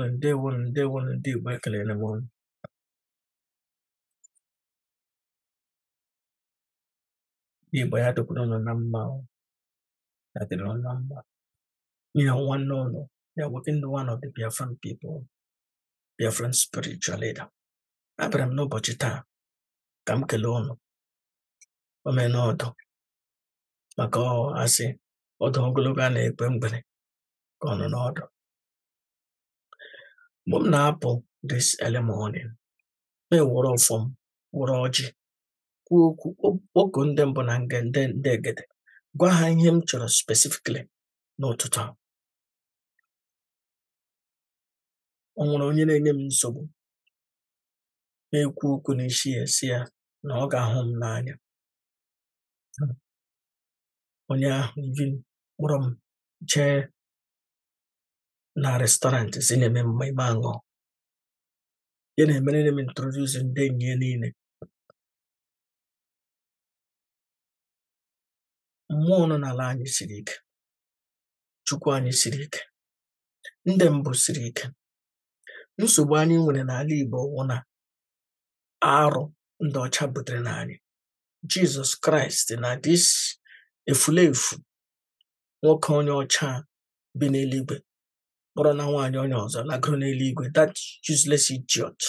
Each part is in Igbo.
ndị Igbo ekelere m unu. Igbo ya dịkwuru unu na mma, ya dịrị unu na mma. Ihe nwanne unu, they are working one of the Biafran people, Biafran spiritual leader. Abịara m n'ụbọchị taa ka m kelee unu omenọdụ maka asị ọdụ ogologo a na-ekpe mgbere ka ọ nọ n'ọdụ. Mgbe m na-apụ this early morning, na-ewere ọfọ m were ọjị kwuo okwu okwu ndị mbụ na ndị egede, gwa ha ihe m chọrọ specifically n'ụtụtụ a. O nwere onye na-enye m nsogbu, na-ekwu okwu n'isi ya si ya na ọ ga-ahụ m n'anya. Onye ahụ even kpọrọ m jee na restaurant si na-eme mmemme aṅụ, ya na-emere m introduce ndị enyi ya niile. Mmụọ nọ n'ala anyị siri ike, Chukwu anyị siri ike, ndị mbụ siri ike. Nsogbu anyị nwere n'ala Igbo wụ na arụ ndị ọcha butere n'anyị. Jizọs Kraịst na dis efulefu nwoke onye ọcha bi n'eluigwe kpọrọ na nwaanyị onye ọzọ lagoro n'eluigwe, that useless idiot,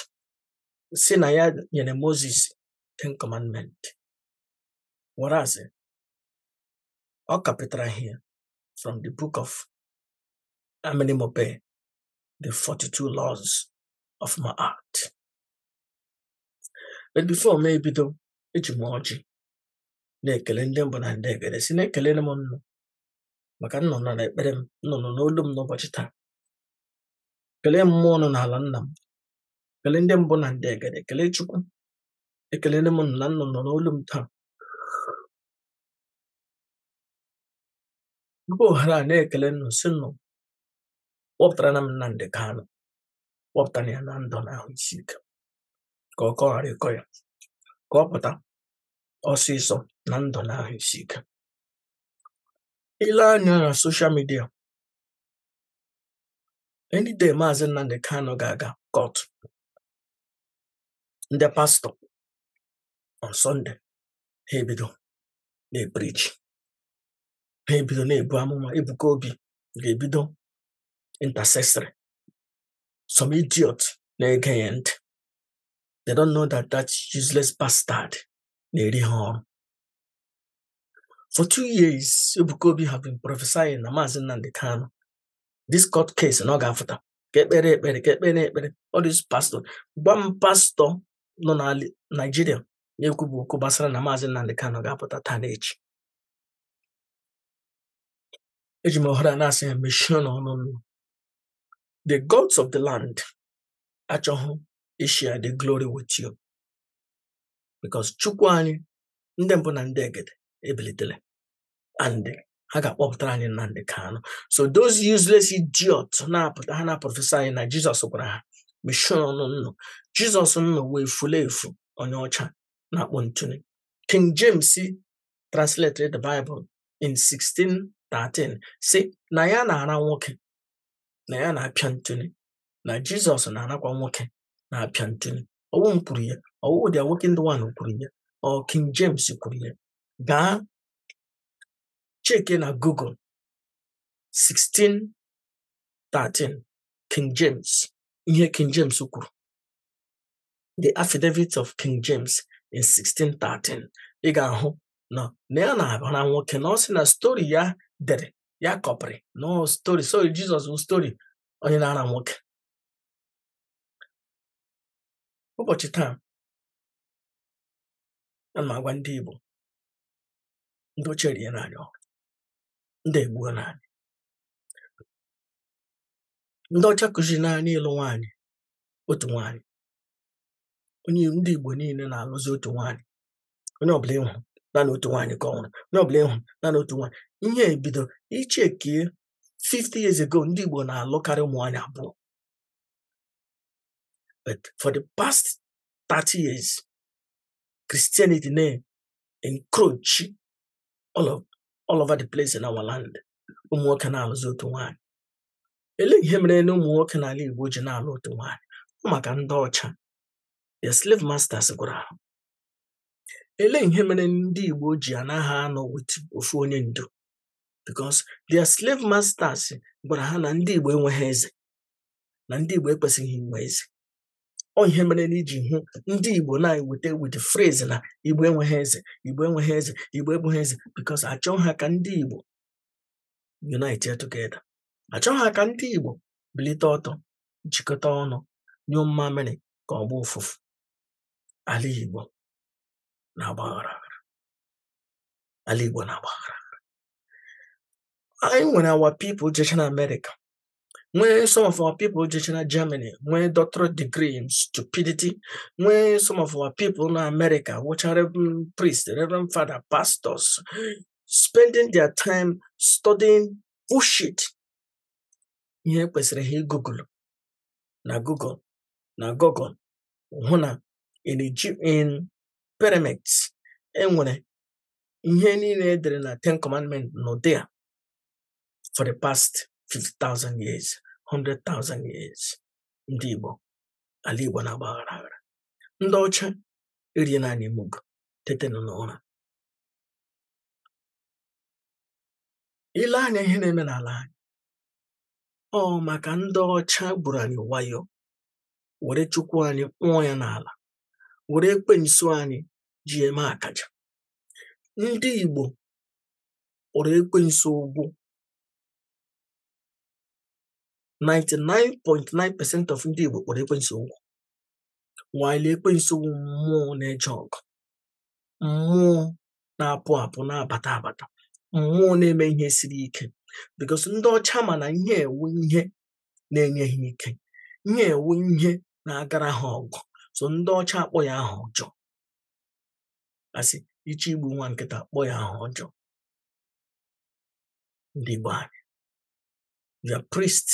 si na ya nyere Moses 10 commandment, whereas ọ kapịtara here from the book of Amenemope, the 42 laws of my art. But before m ebido, eji m ọjị na-ekele ndị mbụ na ndị egede, si na-ekelere m nnụ maka nnọ nọ n'ekpere m, nnọ n'olu m n'ụbọchị taa. Kelee mmụọ nọ n'ala nna m, kelee ndị mbụ na ndị egede, kelee Chukwu, ekelere m na nnọ n'olu m taa. Mgbe ohere a na-ekele nnụ si nnụ kpọpụtara na m Nnamdi Kanu, kpọpụtara ya na ndụ na ahụ isi ike, ka ọ ghara ịkọ ya, ka ọ pụta ọsịsọ na ndụ na ahụ isi ike. Ile anya na social media, any day Maazị Nnamdi Kanu ga-aga court, ndị pastọ on Sunday ha ebido na-epreach, ha ebido na-ebu amụma. Ebuka Obi ga-ebido intercessory. Some idiot na-ege ya ntị. They don't know that that useless bastard na-eri ha ọrụ. For 2 years, Ebuka Obi have been prophesying na Maazị Nnamdi Kanu, this court case na ọ ga-afụta, ka ekpere ekpere. All these pastor, gwa m pastọ nọ na Nigeria na-ekwubu okwu gbasara na Maazị Nnamdi Kanu ga-apụta taa na echi. Eji m ohere a na-asị ya mechie n'ọnụ. The gods of the land achọghị ishare the glory with you, because Chukwu anyị ndị mbụ na ndị egede ebilitele, and ha ga-akpọpụtara anyị Nnamdi Kanu. So those useless idiots na-apụta, ha na-prọfesa anyị na Jizọs gwara ha mechie ọnụ nnụ. Jizọs nnụ wee efulefu onye ọcha na-akpọ ntụnụ. King James translated the Bible in 1613 si na ya na-ara nwoke na ya na-apịa ntụnụ, na Jizọs na-anakwa nwoke na-apịa ntụnụ. Ọwụ m kwuru ya, ọwụ dị nwoke ndị nwanụ kwuru ya, ọ King James kwuru ya. Gaa cheke na Google 1613 King James, ihe King James kwuru, the affidavit of King James in 1613. Ị ga-ahụ na ya na-abara nwoke, na ọ sị na story ya dere ya kọpịrị, no story, sorry, Jizọs bụ story onye na-ara nwoke. Ụbọchị taa ana m agwa ndị Igbo, ndị ochie rie n'anya ọrụ, ndị egbuo n'anya, ndị ọcha kụziri n'anya ịlụ nwaanyị otu nwaanyị. Ndị Igbo niile na-alụzi otu nwaanyị, onye ọbụla ịhụ naanị otu nwaanyị ka ọ nwụrụ, onye ọbụla ịhụ naanị otu nwaanyị. Ihe ebido ichekie 50 years ago, ndị Igbo na-alụkarị ụmụ nwaanyị abụọ. But for the past 30 years, Christianity na-encroach all over the place in our land. Ụmụ nwoke na-alụzi otu nwaanyị. ele ihe mere na ụmụ nwoke n'ala Igbo ji na-alụ otu nwaanyị? Ọ maka ndị ọcha, the slave masters gwara ha. Ele ihe mere ndị Igbo ji anaghị anọ with ofu onye ndu? Because their slave masters gwara ha na ndị Igbo enweghị eze, na ndị Igbo ekwesịghị inwe eze. Ọ ihe mere na iji hụ ndị Igbo na-eweta with the phrase na Igbo enweghị eze, Igbo enweghị eze, Igbo enweghị eze, because achọghị ha ka ndị Igbo unite together. Achọghị ha ka ndị Igbo bilite ọtọ, jikọta ọnụ, nyụọ mmamịrị ka ọ bụ ụfụfụ. Ala Igbo na-agbaghara. Ala Igbo na-agbaghara. Anyị nwere our people jecha na America, nwee some of our people jecha na Germany, nwee doctorate degree in stupidity, nwee some of our people na America, which are reverend priests, reverend father, pastors, spending their time studying bullshit. Ihe kwesịrị ha Google na Google hụ na in pyramids enwere ihe niile edere na 10 commandments no there for the past 50,000 years, 100,000 years. Ndị Igbo, ala Igbo na-agbaghara aghara. Ndị ọcha erie naanị mugo, tete nọ n'ụra. Ile anya ihe na-eme n'ala anyị, ọ maka ndị ọcha gburu anyị wayo, were chukwu anyị kpụọ ya n'ala, were ekwensu anyị ji eme akaja. Ndị Igbo kpọrọ ekwensu ụgwụ. 99.9% of ndị Igbo kpọrọ ekwensu ụgwụ. While ekwensu mmụọ na-eje ọgụ, mmụọ na-apụ apụ, na-abata abata, mmụọ na-eme ihe siri ike. Because ndị ọcha ma na ihe ewu ihe na-enye ha ike, ihe ewu ihe na-agara ha ọgụ. So ndị ọcha akpọ ya aha ọjọọ. Asị iche igbu nwa nkịta, akpọ ya aha ọjọọ. Ndị Igbo anyị, your priests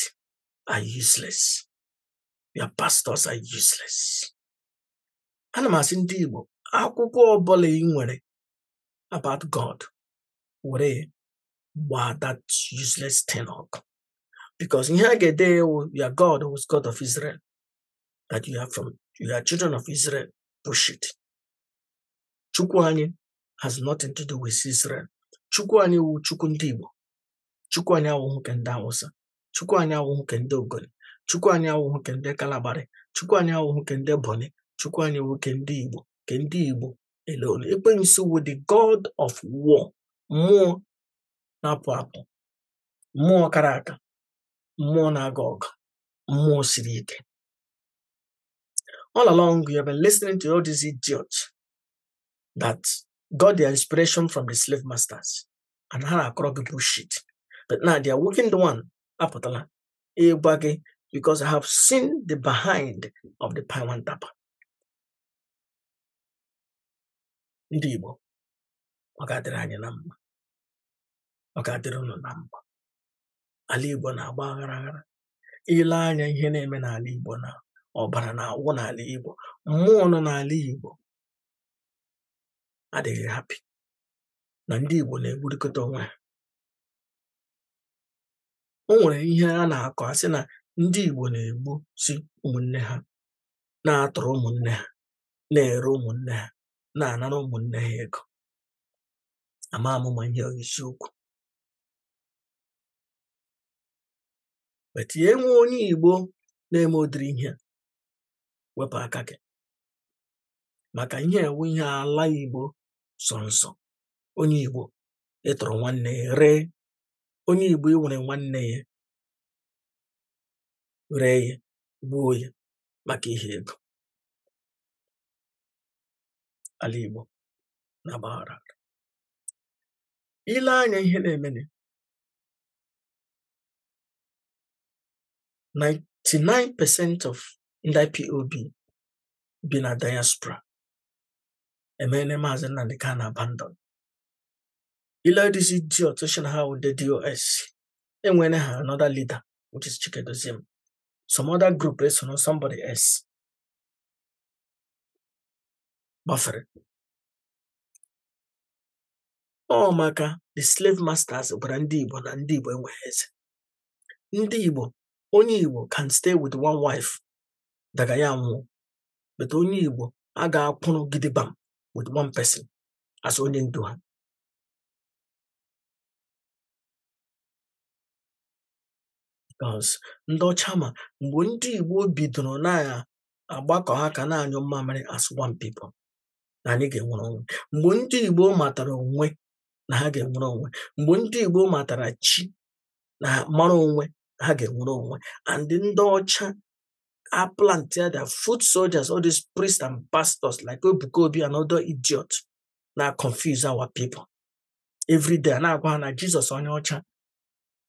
are useless, your pastors are useless. Ana m asị ndị Igbo, akwụkwọ ọbụla ị nwere about God, were gbaa that useless thing ọkụ. Because ihe a ga-ede ewu, your God was God of Israel, that you are children of Israel. Bullshit. Chukwu anyị has nothing to do with Israel. Chukwu anyị wu Chukwu ndị Igbo. Chukwu anyị awụghị nke ndị Awụsa. Chukwu anyị awụghị nke ndị Ogoni. Chukwu anyị awụghị nke ndị Kalabari. Chukwu anyị awụghị nke ndị Ebonyi. Chukwu anyị wu nke ndị Igbo. Nke ndị Igbo alone. Ekwensu wu the God of war. Mmụọ na-apụ apụ, mmụọ kara aka, mmụọ na-aga ọgụ, mmụọ siri ike. All along, you have been listening to all these idiots that got their inspiration from the slave masters and how to bullshit. But now they are working the one apotala ebage, because I have seen the behind of the Paiwan Tapa. Ndị Igbo, ọ ga-adịrị anyị na mma. Ọ ga-adịrị unu na mma. Ala Igbo na-agba aghara aghara. Ile anya ihe na-eme n'ala Igbo na ọbara na-awụ n'ala Igbo, mmụọ nọ n'ala Igbo adịghị happy na ndị Igbo na-egburikọta onwe ha. O nwere ihe a na-akọ asị na ndị Igbo na-egbu si ụmụnne ha, na-atụrụ ụmụnne ha, na-ere ụmụnne ha, na-anara ụmụnne ha ego. Ama amụma ihe isiokwu. But ya enwe onye Igbo na-eme ụdịrị ihe, wepụ aka gị, maka ihe ewu ihe ala Igbo sọ nsọ. Onye Igbo ịtụrụ nwanne ya ree, onye Igbo iwere nwanne ya ree ya, gbuo ya maka ihe ego. Ala Igbo na-agbaghara. Ile anya ihe na-eme, 99% of ndị IPOB bi na diaspora emene Maazị Nnamdi Kanu abandon. Ile this idiot na ha with the DOS, enwere ha another leader, which is Chikedoziem. Some other group is somebody else. Buffering. Ọ maka the slave masters gwara ndị Igbo na ndị Igbo enweghị eze. Ndị Igbo onye Igbo can stay with one wife daga ya nwụọ, but onye Igbo agaghị akwụrụ gidigbam with one person as onye ndu ha. Because ndị ọcha ma mgbe ndị Igbo bidoro na-agbakọ ha ka na-anyụ mmamịrị as one people, na anyị ga-enwere onwe. Mgbe ndị Igbo matara onwe na ha ga-enwere onwe, mgbe ndị Igbo matara chi na mara onwe ha ga-enwere onwe, and ndị ọcha are planted their foot soldiers, all these priests and pastors like Ebuka Obi and other idiots na confuse our people every day. Na-agwa ha na Jesus onye ọcha,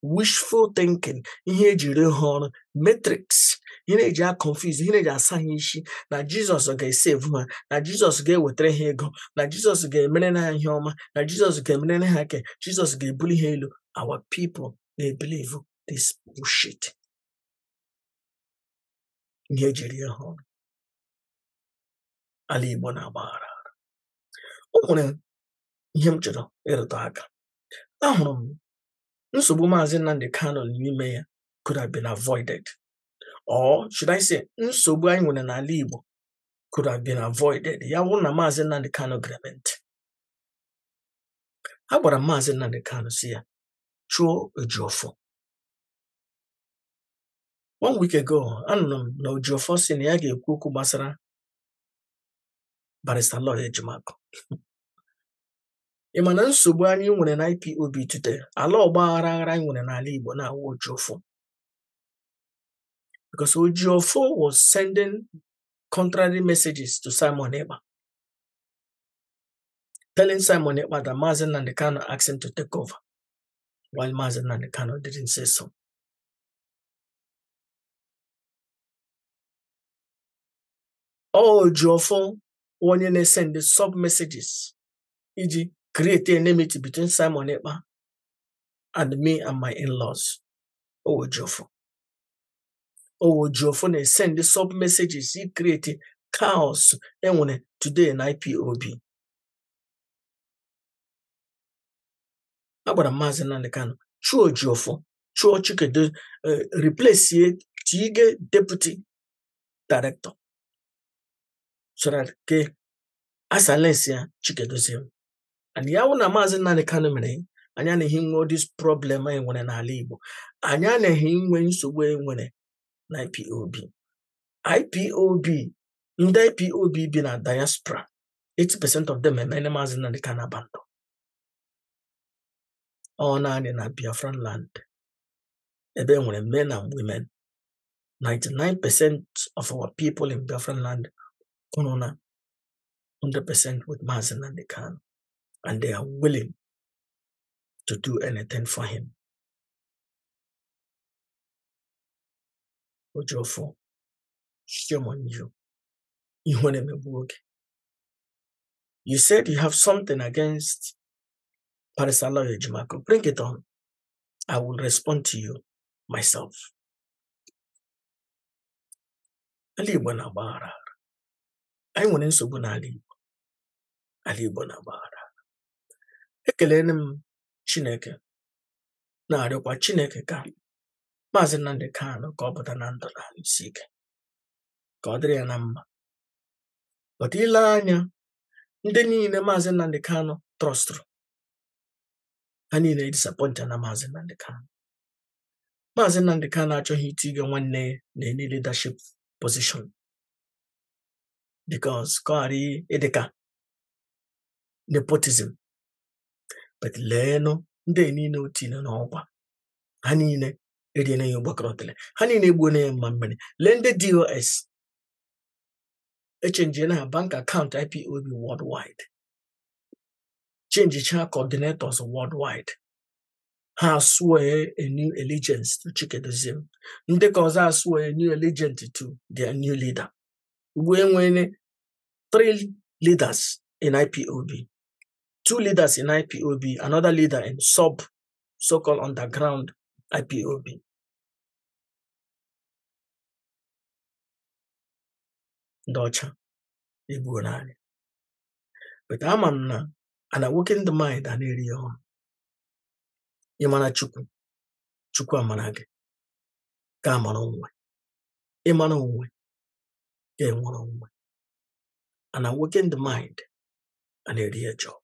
wishful thinking, ihe ejiri ha ọrụ, matrix, ihe na-eji a confuse, ihe na-eji asa ha isi na Jesus ga-esave ha, na Jesus ga-ewetara ha ego, na Jesus ga-emere ha ihe ọma, na Jesus ga-emere ha ike, Jesus ga-ebuli ha elu. Our people, they believe this bullshit. Ihe ejiri ha ọrụ. Ala Igbo na-agbaghara. O nwere ihe m chọrọ ịrụta aka. Ahụrụ m nsogbu Maazị Nnamdi Kanu n'ime ya could have been avoided, or should I say nsogbu anyị nwere n'ala Igbo could have been avoided. Ya bụrụ na Maazị Nnamdi Kanu gere ntị. A gwara Maazị Nnamdi Kanu si ya chụọ Ejiofor. 1 week ago, anụrụ m na Ejiofor si na ya ga-ekwu okwu gbasara Barrister Law Ejimakor. Ị ma na nsogbu anyị nwere na IPOB today, ala ọgbaghara aghara anyị nwere n'ala Igbo na-awụ Ejiofor. Because Ejiofor was sending contrary messages to Simon Ekpa, telling Simon Ekpa that Maazị Nnamdi Kanu asked him to take over, while Maazị Nnamdi Kanu didn't say so. Ejiofor onye na-send the sub messages iji create enmity between Simon Ekpa and me and my in-laws. Ejiofor na-send the sub messages, he create chaos enwere today in IPOB. Agbara Maazị Nnamdi Kanu chụọ Ejiofor, chụọ Chikedo, replace Chige deputy director, so that ke asalesi ya Chikedozie. And ya wụ na Maazị Nnamdi Kanu mere, anyị anaghị nwe this problem anyị nwere n'ala Igbo. Anyị anaghị nwe nsogbu anyị nwere na IPOB. Ndị IPOB bi na diaspora, 80% of them emene Maazị Nnamdi Kanu abandon. Ọ naanị na Biafran land, ebe nwere men and women. 99% of our people in Biafran land kwụrụ 100% with Maazị Nnamdi Kanu, and they are willing to do anything for him. Ejiofor, shame on you. You said you have something against Barrister Law Ejimakor. Bring it on. I will respond to you myself. Ala Igbo na-agbaghara. Anyị nwere nsogbu n'ala Igbo. Ala Igbo na-agbaghara. Ekelere m Chineke, na-arịọkwa Chineke ka Maazị Nnamdi Kanu ka ọ pụta na ndụ na isi ike, ka ọ dịrị ya na mma. But ile anya, ndị niile Maazị Nnamdi Kanu trọstụrụ, ha niile disappointed na Maazị Nnamdi Kanu. Maazị Nnamdi Kanu achọghị itinye nwanne na any leadership position, because ka ọ ghara ịdịka nepotism. But leenụ ndị niile o tinye n'ọkwa, ha niile eriela ya ụgbakọrọtele, ha niile egbuola ya mma mmiri. Lee ndị DOS echenjiela ha bank account IPOB worldwide, change coordinators worldwide. Ha swear a new allegiance to Chikedozie. Ndị ka ọzọ swear a new allegiance to their new leader. We nwere 3 leaders in IPOB, 2 leaders in IPOB, another leader in so-called underground IPOB. Ndị ọcha egbuola anyị. But ama m na an awakened mind a na-eri ya ọhụrụ. Ị mara Chukwu, Chukwu amara gị. ga-amara onwe. Ịmara onwe ga-enwere onwe. And awaken the mind and a real job.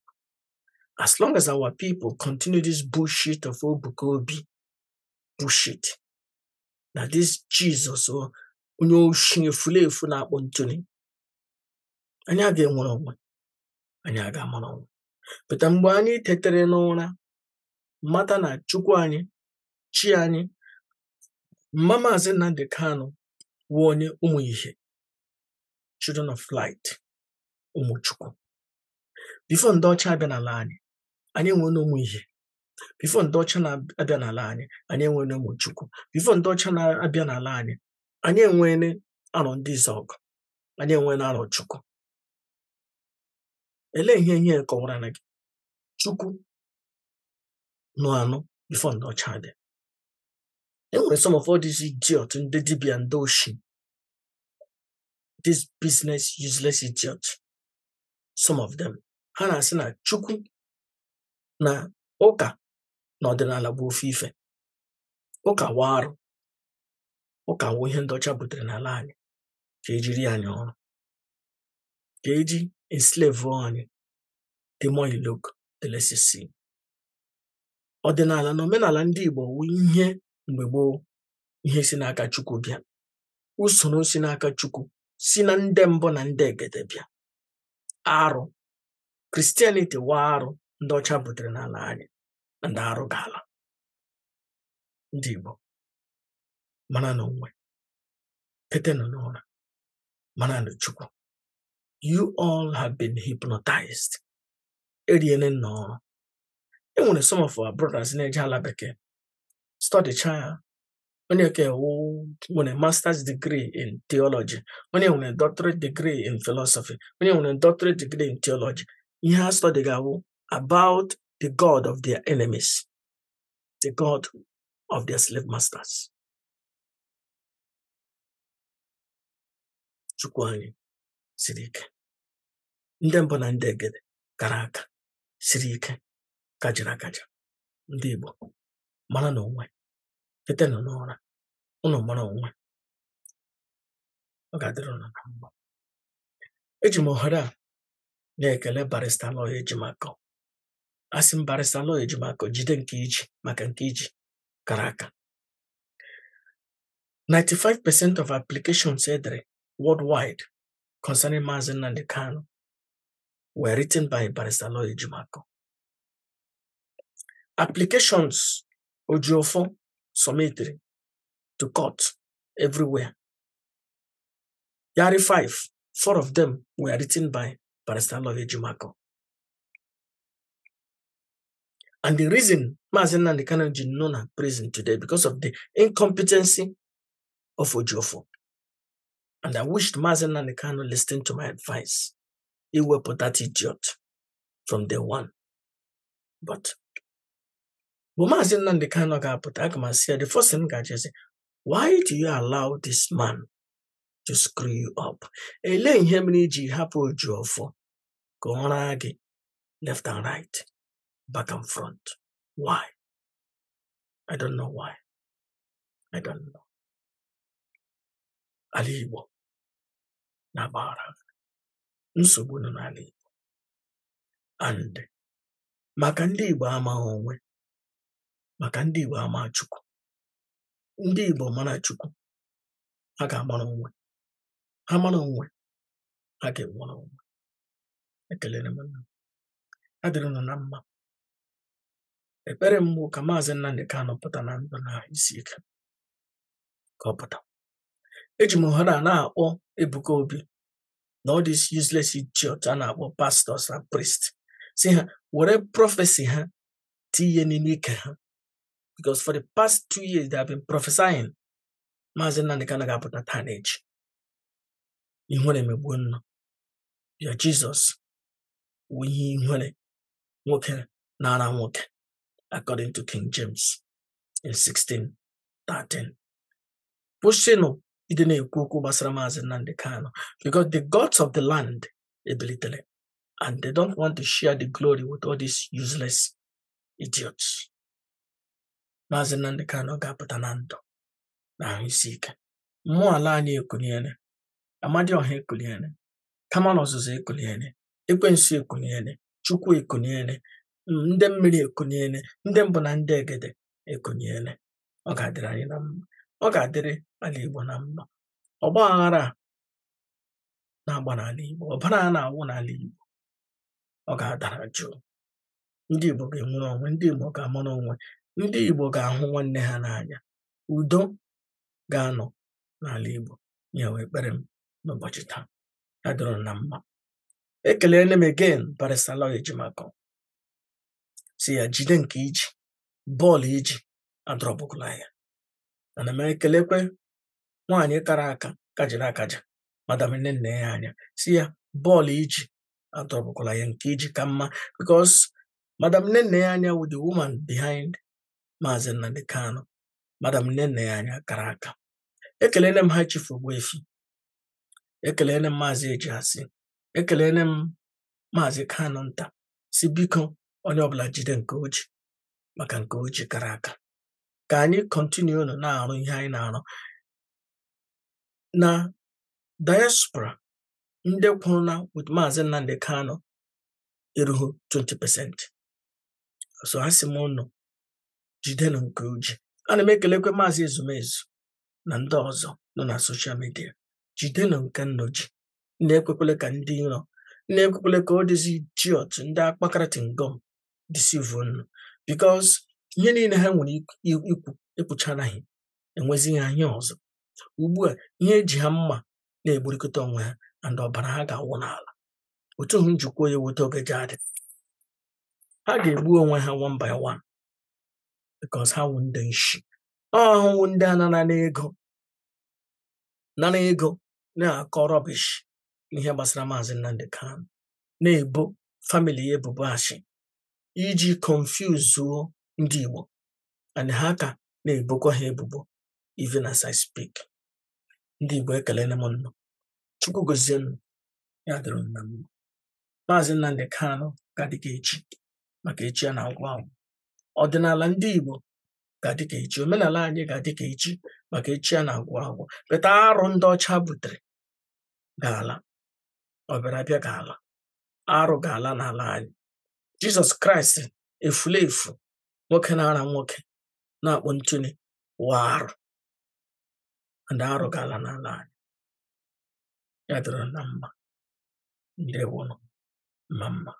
As long as our people continue this bullshit of Obukobi, bullshit, that this Jesus or onye oshi efulefu na-akpọ ntụni, anyị ga-enwere onwe, anyị ga-amara onwe. Pụta mgbe anyị tetere n'ụra, mata na Chukwu anyị, chi anyị, Maazị Nnamdi Kanu wụ onye ụmụ ihe, children of light, ụmụ Chukwu. Before ndị ọcha abịa n'ala anyị, anyị enwere ụmụ ihe. Before ndị ọcha na-abịa n'ala anyị, anyị enwere ụmụ Chukwu. Before ndị ọcha na-abịa n'ala anyị, anyị enwere arọ ndị Izọgụ, anyị enwere arọ Chukwu. Elee ihe kọwara na gị? Chukwu nọ anọ before ndị ọcha abịa. Enwere some of all these idiots, ndị dibịa, ndị oshi, this business useless idiots, some of them, ha na-asị na Chukwu na ụka na ọdịnala bụ ofu ife. Ụka wụ arụ. Ụka wụ ihe ndị ọcha butere n'ala anyị ka ejiri anyị ọrụ, ka eji enslave anyị. The more you look, the less you see. Ọdịnala na omenala ndị Igbo wụ ihe mgbe gboo, ihe si n'aka Chukwu bịa. Usoro si n'aka Chukwu, si na ndị mbụ na ndị egede bịa. Arụ Christianity wụ arụ ndị ọcha butere n'ala anyị, ndị arụ ga-ala. Ndị Igbo mara na onwe, tete nọ n'ụra, mara na Chukwu. You all have been hypnotized. Eriene n'ọrụ. Enwere some of our brothers na-eje ala bekee study China. Onye ke nwere masters degree in theology, onye nwere doctorate degree in philosophy, onye nwere doctorate degree in theology. Ihe ha study ga-awụ about the God of their enemies, the God of their slave masters. Chukwu anyị siri ike. Ndị mbụ na ndị egede gara aga siri ike, kajara akaja. Ndị Igbo mara na onwe, tete nọ n'ụra, ụnụ mara onwe. Ọ ga-adịrị ụnụ na mma. Eji m ohere a na-ekele barrister lawyer Ejimakọ. Asị m barrister lawyer Ejimakọ, jide nke iji maka nke iji kara aka. 95% of applications edere worldwide concerning Maazị Nnamdi Kanu were written by barrister lawyer Ejimakọ. Applications Ojiofo submitted to court everywhere. Yari 4 of them were written by barrister lawyer Ejimakọ. And the reason Maazị Nnamdi Kanu is not in prison today because of the incompetency of Ojiofo. And I wished Maazị Nnamdi Kanu listened to my advice. He will put that idiot from day one. But Maazị Nnamdi Kanu ga-apụta, aga m asị ya, the first thing ga-aje say, why do you allow this man to screw you up? Ele ihe mere iji hapụ Ojiofo ka ọ raa gị left and right, back and front? Why? I don't know why. I don't know. Ala Igbo na-agbara nsogbu nọ n'ala Igbo. And maka ndị Igbo amaghị onwe, maka ndị Igbo ama Chukwu, ndị Igbo mara Chukwu, ha ga-amara onwe. Ha mara onwe, ha ga-enwere onwe. Ekelere m unu. Adịrị unu na mma. Ekpere m bụ ka Maazị Nnamdi Kanu pụta na ndụ na isi ike, ka ọ pụta. Eji m ohere a na-akpọ Ebuka Obi na all these useless idiots a na-akpọ pastors and priests, si ha were prophecy ha tinye n'ime ike ha, because for the past 2 years they have been prophesying Maazị Nnamdi Kanu ga-apụta taa na echi. Ihere emegbuo nnọọ. Ya Jesus wụ ihe ihere nwoke na-ara nwoke, according to King James in 16:13. Kwụsịnụ ịdị na-ekwu okwu gbasara Maazị Nnamdi Kanu, because the gods of the land ebilitere, and they don't want to share the glory with all these useless idiots. Maazị Nnamdi Kanu ga-apụta na ndụ. na ahụ isi ike. Mmụọ ala anyị ekuniene, Amadioha ekuniene, Kamal ọzụzụ ekuniene, Ekwensu ekuniene, Chukwu ekuniene, ndị mmiri ekuniene, ndị mbụ na ndị egede ekuniene. Ọ ga-adịrị anyị na mma. Ọ ga-adịrị ala Igbo na mma. Ọgba aghara a na-agba n'ala Igbo, ọbara a na-awụ n'ala Igbo, ọ ga-adara jụụ. Ndị Igbo ga-enwere onwe, ndị Igbo ga-amara onwe, ndị Igbo ga-ahụ nwanne ha n'anya. Udo ga-anọ n'ala Igbo. Nye wee ekpere m n'ụbọchị taa. Ya dịrị na mma. Ekelele m again Barrister Law Ejimakor, si ya jide nke iji, bọọlụ iji adọrọbụkwala ya. Ana m ekelekwe nwaanyị kara aka kajiri akaja, Madam Nnenne ya anya, si ya bọọlụ iji adọrọbụkwala ya, nke iji ka mma, because Madam Nnenne ya anya with the woman behind Maazị Nnamdi Kanu. Madam Nnenne ya anya kara aka. Ekelele m High Chief Ogbuefi, ekelele m Maazị Ejiasi, ekelele m Maazị Kanu Nta, si biko onye ọbụla jide nke oji, maka nke oji kara aka. Ka anyị kọntinue na-arụ ihe anyị na-arụ. Na diaspora, ndị kwuru na with Maazị Nnamdi Kanu erughị 20%. So a sị m unu jidenụ nke oji. Ana m ekelekwe Maazị Ezumezu na ndị ọzọ nọ na soshal midia. Jidenụ nke nnoji. Na-ekwekwele ka ndị iro, na-ekwekwele ka ọ dịzi idiot, ndị akpakarịtị ngom deceive unu, because ihe niile ha nwere ikwu ekwuchanaghị, enwezi ha ihe ọzọ. Ugbu a ihe eji ha mma na-egburikọta onwe ha, and ọbara ha ga-awụ n'ala. Otu hụ njikwa onye weta ogeji adị, ha ga-egbu onwe ha one by one, because ha wụ ndị nshi. Ọhụụ ndị a nara ego na-akọ rọbish ihe gbasara Maazị Nnamdi Kanu, na-ebo famili ya ebubo ashị iji konfuzuo ndị Igbo, and ha ka na-ebokwa ha ebubo even as I speak. Ndị Igbo ekelele m nnọọ. Chukwu gozie unu. Ya dịrị unu na mma. Maazị Nnamdi Kanu ga-adị ka echi, maka echi a na-agwụ agwụ. Ọdịnala ndị Igbo ga-adị ka echi, omenala anyị ga-adị ka echi, maka echi a na-agwụ agwụ. Peta arụ ndị ọcha butere ga-ala, ọbịarabịa ga-ala, arụ ga-ala n'ala anyị. Jizọs Kraịst efulefu, nwoke na-ara nwoke na-akpọ ntụnye wa arụ, and arụ ga-ala n'ala anyị. Ya dịrị na mma. Ndewonu. Mma.